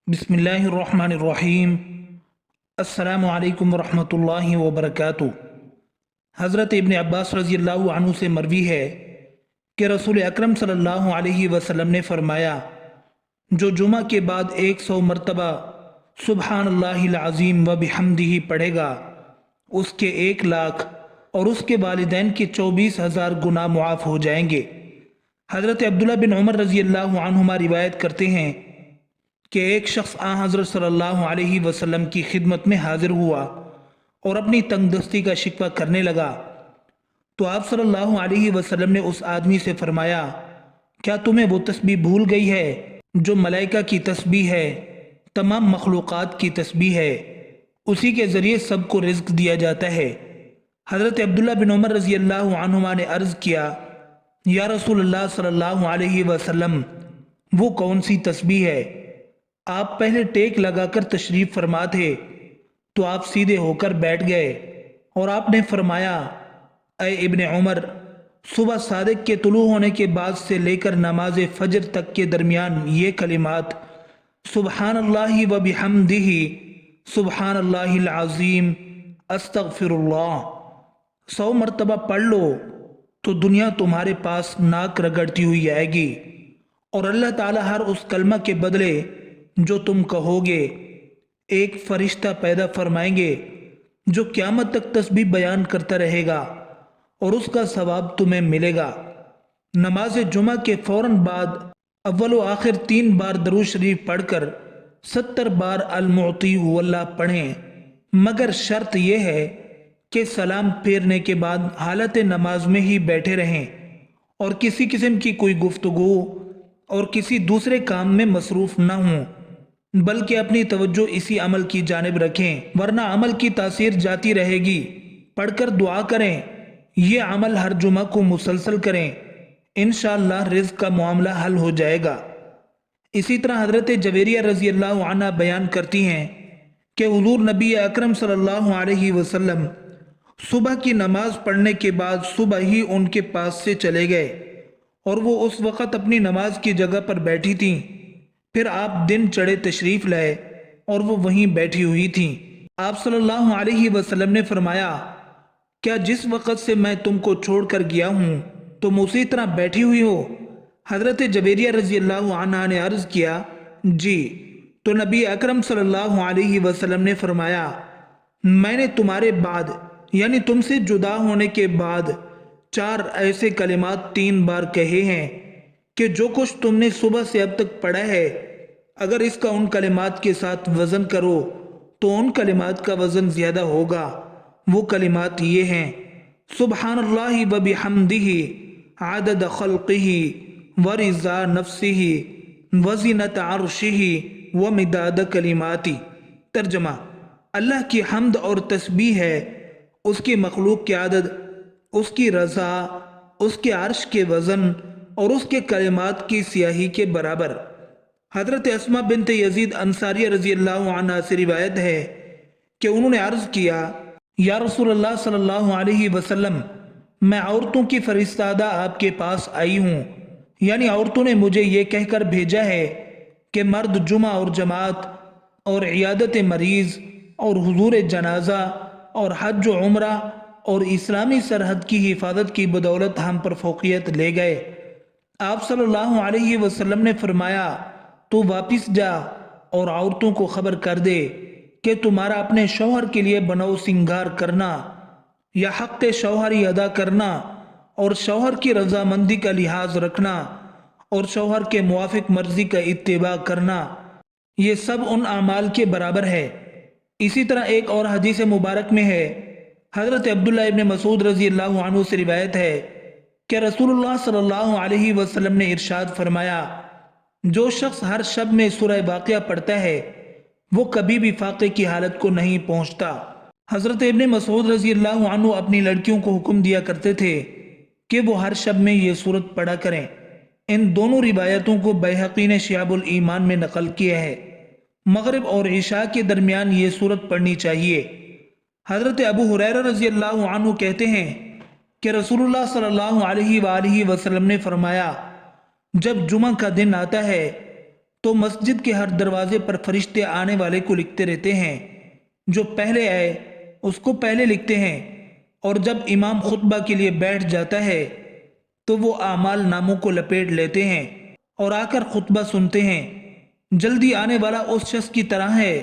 बिस्मिल्लाहिर्रहमानिर्रहीम। अस्सलामु अलैकुम वरहमतुल्लाहि वबरकातुहू। हज़रत इब्न अब्बास रज़ियल्लाहु अन्हु से मरवी है कि रसूल अकरम सल्लल्लाहु अलैहि वसल्लम ने फरमाया, जो जुमा के बाद 100 मरतबा सुबहानल्लाहिल अज़ीम व बिहम्दिही पढ़ेगा, उसके 1 लाख और उसके वालिदैन के 24,000 गुनाह मुआफ़ हो जाएंगे। हज़रत अब्दुल्ला बिन उमर रज़ियल्लाहु अन्हुमा रिवायत करते हैं कि एक शख्स हज़रत सल्लल्लाहु अलैहि वसल्लम की खिदमत में हाजिर हुआ और अपनी तंगदस्ती का शिकवा करने लगा, तो आप सल्लल्लाहु अलैहि वसल्लम ने उस आदमी से फरमाया, क्या तुम्हें वो तस्बीह भूल गई है जो मलाइका की तस्बीह है, तमाम मखलूक़ात की तस्बीह है, उसी के ज़रिए सबको रिज़्क दिया जाता है। हज़रत अब्दुल्ला बिन उमर रज़ियल्लाहु अन्हुमा ने अर्ज़ किया, या रसूलल्लाह सल्लल्लाहु अलैहि वसल्लम, वो कौन सी तस्बीह है? आप पहले टेक लगाकर तशरीफ़ फरमा थे तो आप सीधे होकर बैठ गए और आपने फरमाया, ऐ इब्ने उमर, सुबह सादिक के तुलू होने के बाद से लेकर नमाज फजर तक के दरमियान ये कलिमात सुबहानल्लाहि व बिहम्दिही सुबहानल्लाहिल अज़ीम अस्तगफिरुल्लाह 100 मरतबा पढ़ लो तो दुनिया तुम्हारे पास नाक रगड़ती हुई आएगी और अल्लाह ताला हर उस कलमा के बदले जो तुम कहोगे एक फरिश्ता पैदा फरमाएंगे जो क़यामत तक तस्बीह बयान करता रहेगा और उसका सवाब तुम्हें मिलेगा। नमाज जुमा के फ़ौरन बाद अव्वल व आखिर 3 बार दरूद शरीफ पढ़कर 70 बार अल-मुअती हुवल्लाह पढ़ें, मगर शर्त यह है कि सलाम फेरने के बाद हालत नमाज में ही बैठे रहें और किसी किस्म की कोई गुफ्तगू और किसी दूसरे काम में मसरूफ़ न हों, बल्कि अपनी तवज्जो इसी अमल की जानिब रखें, वरना अमल की तासीर जाती रहेगी। पढ़कर दुआ करें, ये अमल हर जुमा को मुसलसल करें, इंशाअल्लाह रिज़्क का मामला हल हो जाएगा। इसी तरह हज़रत जवेरिया रज़ियल्लाहु अन्हा बयान करती हैं कि हुज़ूर नबी अकरम सल्लल्लाहु अलैहि वसल्लम सुबह की नमाज पढ़ने के बाद सुबह ही उनके पास से चले गए और वो उस वक़्त अपनी नमाज की जगह पर बैठी थीं। फिर आप दिन चढ़े तशरीफ़ लाए और वो वहीं बैठी हुई थीं। आप सल्लल्लाहु अलैहि वसल्लम ने फरमाया, क्या जिस वक़्त से मैं तुमको छोड़कर गया हूँ तुम उसी तरह बैठी हुई हो? हज़रत जवेरिया रज़ियल्लाहु अन्हा ने अर्ज़ किया, जी। तो नबी अकरम सल्लल्लाहु अलैहि वसल्लम ने फरमाया, मैंने तुम्हारे बाद यानी तुमसे जुदा होने के बाद 4 ऐसे कलिमात 3 बार कहे हैं कि जो कुछ तुमने सुबह से अब तक पढ़ा है, अगर इसका उन कलिमात के साथ वज़न करो तो उन कलिमात का वज़न ज़्यादा होगा। वो कलिमात ये हैं, सुबहानल्लाहि व बिहम्दिही आदद खल्क़िही व रिज़ा नफ्सिही व ज़ीनत अर्शिही व मिदाद कलिमाती। तर्जमा, अल्लाह की हम्द और तस्बीह है उसकी मखलूक की आदद, उसकी रज़ा, उसके अर्श के वज़न और उसके कलिमात की स्याही के बराबर। हज़रत अस्मा बिन्त यजीद अंसारिया रज़ियल्लाहु अन्हा से रिवायत है कि उन्होंने अर्ज़ किया, या रसूलल्लाह सल्लल्लाहु अलैहि वसल्लम, मैं औरतों की फरिश्तादा आपके पास आई हूँ, यानी औरतों ने मुझे ये कहकर भेजा है कि मर्द जुमा और जमात और इयादत मरीज़ और हुजूर जनाजा और हज व उम्रा और इस्लामी सरहद की हिफाजत की बदौलत हम पर फौक़ियत ले गए। आप सल्लल्लाहु अलैहि वसल्लम ने फरमाया, तो वापिस जा और औरतों को खबर कर दे कि तुम्हारा अपने शौहर के लिए बनाओ सिंगार करना या हक़ शौहरी अदा करना और शौहर की रजामंदी का लिहाज रखना और शौहर के मुवाफिक मर्जी का इत्तिबा करना, ये सब उन अमाल के बराबर है। इसी तरह एक और हदीस मुबारक में है, हज़रत अब्दुल्ला इब्न मसूद रज़ियल्लाहु अन्हु से रिवायत है कि रसूलुल्लाह सल्लल्लाहु अलैहि वसल्लम ने इरशाद फरमाया, जो शख्स हर शब में सूरह वाक़िया पढ़ता है वो कभी भी फाक़े की हालत को नहीं पहुँचता। हज़रत इब्न मसूद रज़ियल्लाहु अन्हु अपनी लड़कियों को हुक्म दिया करते थे कि वो हर शब में ये सूरत पढ़ा करें। इन दोनों रिवायतों को बैहक़ी ने शियाबुल ईमान में नकल किया है। मग़रिब और इशा के दरमियान ये सूरत पढ़नी चाहिए। हज़रत अबू हुरैरा रज़ियल्लाहु अन्हु कहते हैं कि रसूलुल्लाह सल्लल्लाहु अलैहि वसल्लम ने फरमाया, जब जुमा का दिन आता है تو مسجد کے ہر دروازے پر فرشتے آنے والے کو لکھتے رہتے ہیں، جو پہلے آئے اس کو پہلے لکھتے ہیں، اور جب امام خطبہ کے لیے بیٹھ جاتا ہے تو وہ اعمال ناموں کو لپیٹ لیتے ہیں اور آ کر خطبہ سنتے ہیں۔ جلدی آنے والا اس شخص کی طرح ہے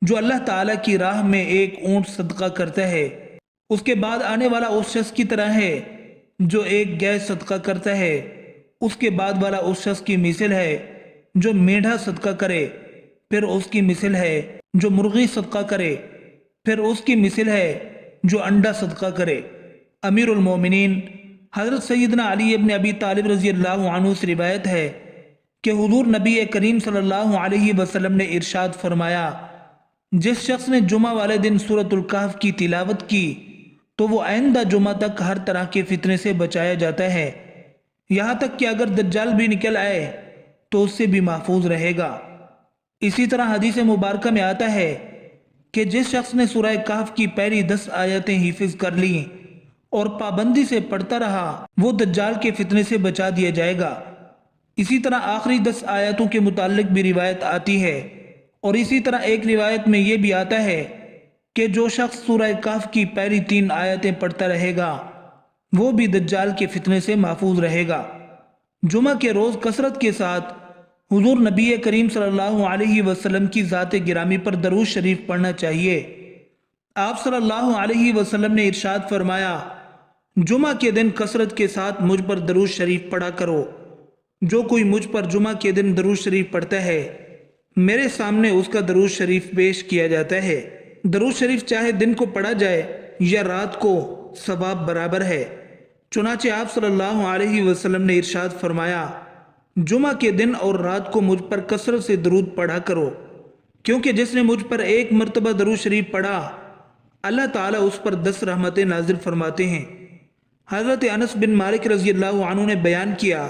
جو اللہ تعالیٰ کی راہ میں ایک اونٹ صدقہ کرتا ہے، اس کے بعد آنے والا اس شخص کی طرح ہے جو ایک گائے صدقہ کرتا ہے، اس کے بعد والا اس شخص کی مثل ہے جو میڈھا صدقہ کرے، پھر اس کی مثل ہے جو مرغی صدقہ کرے، پھر اس کی مثل ہے جو انڈا صدقہ کرے۔ امیر المومنین حضرت سیدنا علی ابن ابی طالب رضی اللہ عنہ سے روایت ہے کہ حضور نبی کریم صلی اللہ علیہ وسلم نے ارشاد فرمایا، جس شخص نے جمعہ والے دن سورۃ الکہف کی تلاوت کی تو وہ آئندہ جمعہ تک ہر طرح کے فتنے سے بچایا جاتا ہے، یہاں تک کہ اگر دجال بھی نکل آئے تو اس سے بھی محفوظ رہے گا۔ اسی طرح حدیث مبارکہ میں آتا ہے کہ جس شخص نے سورہ کہف کی پہلی 10 آیتیں حفظ کر لیں اور پابندی سے پڑھتا رہا وہ دجال کے فتنے سے بچا دیا جائے گا۔ اسی طرح آخری 10 آیتوں کے متعلق بھی روایت آتی ہے، اور اسی طرح ایک روایت میں یہ بھی آتا ہے کہ جو شخص سورہ کہف کی پہلی 3 آیتیں پڑھتا رہے گا وہ بھی دجال کے فتنے سے محفوظ رہے گا۔ جمعہ کے روز کثرت کے ساتھ حضور نبی کریم صلی اللہ علیہ وسلم کی ذات گرامی پر درود شریف پڑھنا چاہیے۔ آپ صلی اللہ علیہ وسلم نے ارشاد فرمایا، جمعہ کے دن کثرت کے ساتھ مجھ پر درود شریف پڑھا کرو۔ جو کوئی مجھ پر جمعہ کے دن درود شریف پڑھتا ہے میرے سامنے اس کا درود شریف پیش کیا جاتا ہے۔ درود شریف چاہے دن کو پڑھا جائے یا رات کو، ثواب برابر ہے۔ چنانچہ آپ صلی اللہ علیہ وسلم نے ارشاد فرمایا، جمعہ کے دن اور رات کو مجھ پر کثرت سے درود پڑھا کرو، کیونکہ جس نے مجھ پر ایک مرتبہ درود شریف پڑھا اللہ تعالیٰ اس پر 10 رحمتیں نازل فرماتے ہیں۔ حضرت انس بن مالک رضی اللہ عنہ نے بیان کیا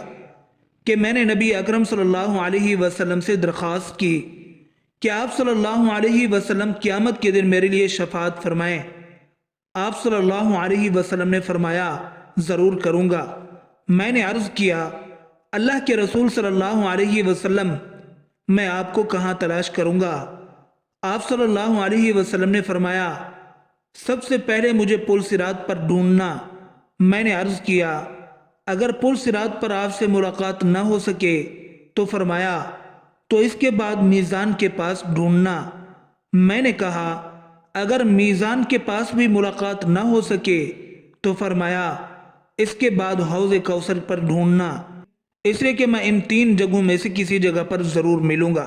کہ میں نے نبی اکرم صلی اللہ علیہ وسلم سے درخواست کی کہ آپ صلی اللہ علیہ وسلم قیامت کے دن میرے لیے شفاعت فرمائیں۔ آپ صلی اللہ علیہ وسلم نے فرمایا، ضرور کروں گا۔ میں نے عرض کیا، اللہ کے رسول صلی اللہ علیہ وسلم، میں آپ کو کہاں تلاش کروں گا؟ آپ صلی اللہ علیہ وسلم نے فرمایا، سب سے پہلے مجھے پل صراط پر ڈھونڈنا۔ میں نے عرض کیا، اگر پل صراط پر آپ سے ملاقات نہ ہو سکے تو فرمایا، تو اس کے بعد میزان کے پاس ڈھونڈنا۔ میں نے کہا، اگر میزان کے پاس بھی ملاقات نہ ہو سکے تو فرمایا، اس کے بعد حوض کوثر پر ڈھونڈنا، اس لیے کہ میں ان 3 جگہوں میں سے کسی جگہ پر ضرور ملوں گا۔